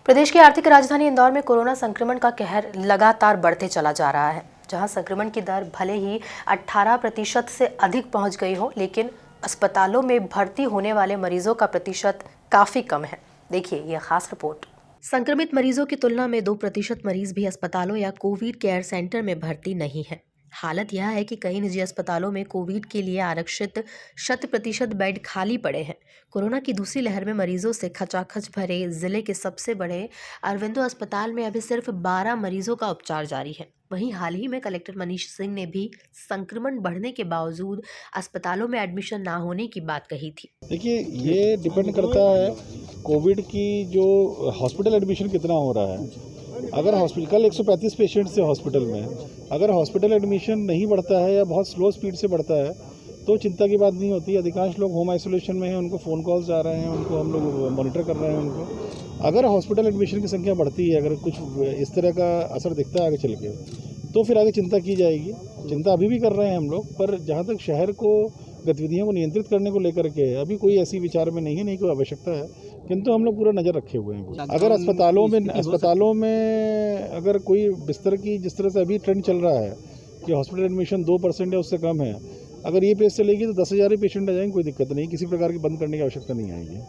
प्रदेश की आर्थिक राजधानी इंदौर में कोरोना संक्रमण का कहर लगातार बढ़ते चला जा रहा है। जहां संक्रमण की दर भले ही 18% से अधिक पहुंच गई हो, लेकिन अस्पतालों में भर्ती होने वाले मरीजों का प्रतिशत काफी कम है। देखिए यह खास रिपोर्ट। संक्रमित मरीजों की तुलना में 2% मरीज भी अस्पतालों या कोविड केयर सेंटर में भर्ती नहीं है। हालत यह है कि कई निजी अस्पतालों में कोविड के लिए आरक्षित 100% बेड खाली पड़े हैं। कोरोना की दूसरी लहर में मरीजों से खचाखच भरे जिले के सबसे बड़े अरविंदो अस्पताल में अभी सिर्फ 12 मरीजों का उपचार जारी है। वहीं हाल ही में कलेक्टर मनीष सिंह ने भी संक्रमण बढ़ने के बावजूद अस्पतालों में एडमिशन ना होने की बात कही थी। देखिए, ये डिपेंड करता है कोविड की जो हॉस्पिटल एडमिशन कितना हो रहा है। अगर हॉस्पिटल कल 135 पेशेंट्स थे हॉस्पिटल में, अगर हॉस्पिटल एडमिशन नहीं बढ़ता है या बहुत स्लो स्पीड से बढ़ता है तो चिंता की बात नहीं होती। अधिकांश लोग होम आइसोलेशन में हैं, उनको फ़ोन कॉल्स आ रहे हैं, उनको हम लोग मॉनिटर कर रहे हैं उनको। अगर हॉस्पिटल एडमिशन की संख्या बढ़ती है, अगर कुछ इस तरह का असर दिखता है आगे चल के, तो फिर आगे चिंता की जाएगी। चिंता अभी भी कर रहे हैं हम लोग, पर जहाँ तक शहर को गतिविधियों को नियंत्रित करने को लेकर के अभी कोई ऐसी विचार में नहीं कोई आवश्यकता है, किंतु हम लोग पूरा नज़र रखे हुए हैं। अगर अस्पतालों में अगर कोई बिस्तर की जिस तरह से अभी ट्रेंड चल रहा है कि हॉस्पिटल एडमिशन 2% है उससे कम है, अगर ये पेस चलेगी तो 10,000 ही पेशेंट आ जाएंगे, कोई दिक्कत नहीं, किसी प्रकार की बंद करने की आवश्यकता नहीं आएगी।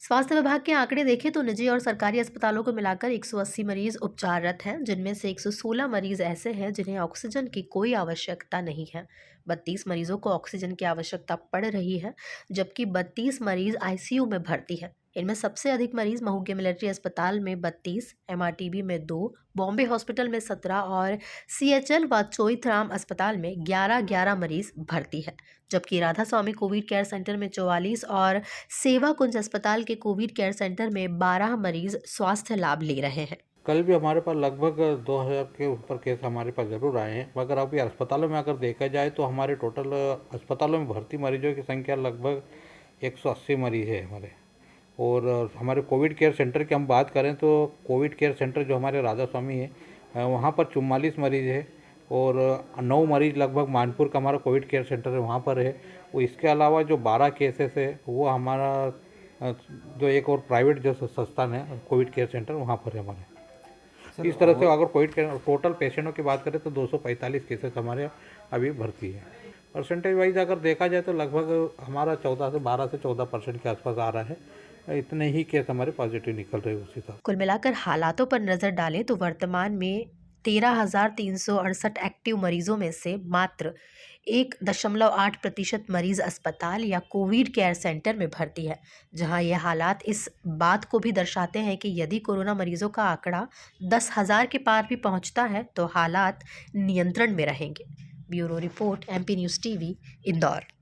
स्वास्थ्य विभाग के आंकड़े देखें तो निजी और सरकारी अस्पतालों को मिलाकर 180 मरीज उपचाररत हैं, जिनमें से 116 मरीज ऐसे हैं जिन्हें ऑक्सीजन की कोई आवश्यकता नहीं है। 32 मरीजों को ऑक्सीजन की आवश्यकता पड़ रही है, जबकि 32 मरीज आईसीयू में भर्ती हैं। इनमें सबसे अधिक मरीज महू के मिलिट्री अस्पताल में 32, एमआरटीबी में 2, बॉम्बे हॉस्पिटल में 17 और सीएचएल व चोइथराम अस्पताल में 11 मरीज भर्ती है। जबकि राधा स्वामी कोविड केयर सेंटर में 44 और सेवा कुंज अस्पताल के कोविड केयर सेंटर में 12 मरीज स्वास्थ्य लाभ ले रहे हैं। कल भी हमारे पास लगभग 2000 के ऊपर केस हमारे पास ज़रूर आए हैं, मगर अभी अस्पतालों में अगर देखा जाए तो हमारे टोटल अस्पतालों में भर्ती मरीजों की संख्या लगभग 180 मरीज है हमारे। और हमारे कोविड केयर सेंटर की हम बात करें तो कोविड केयर सेंटर जो हमारे राधा स्वामी है वहाँ पर 44 मरीज है और 9 मरीज लगभग मानपुर का हमारा कोविड केयर सेंटर है वहाँ पर है। वो इसके अलावा जो 12 केसेस है वो हमारा जो एक और प्राइवेट जो संस्थान है कोविड केयर सेंटर वहाँ पर है हमारे। इस तरह से अगर कोविड के टोटल पेशेंटों की बात करें तो 245 केसेस हमारे अभी भर्ती है। परसेंटेज वाइज अगर देखा जाए तो लगभग हमारा 12 से 14% के आसपास आ रहा है। इतने ही केस हमारे पॉजिटिव निकल रहे हैं उसी तरह। कुल मिलाकर हालातों पर नजर डालें तो वर्तमान में 13,368 एक्टिव मरीजों में से मात्र 1.8% मरीज अस्पताल या कोविड केयर सेंटर में भर्ती है, जहां यह हालात इस बात को भी दर्शाते हैं कि यदि कोरोना मरीजों का आंकड़ा 10,000 के पार भी पहुंचता है तो हालात नियंत्रण में रहेंगे। Bureau report, MP news TV, Indore.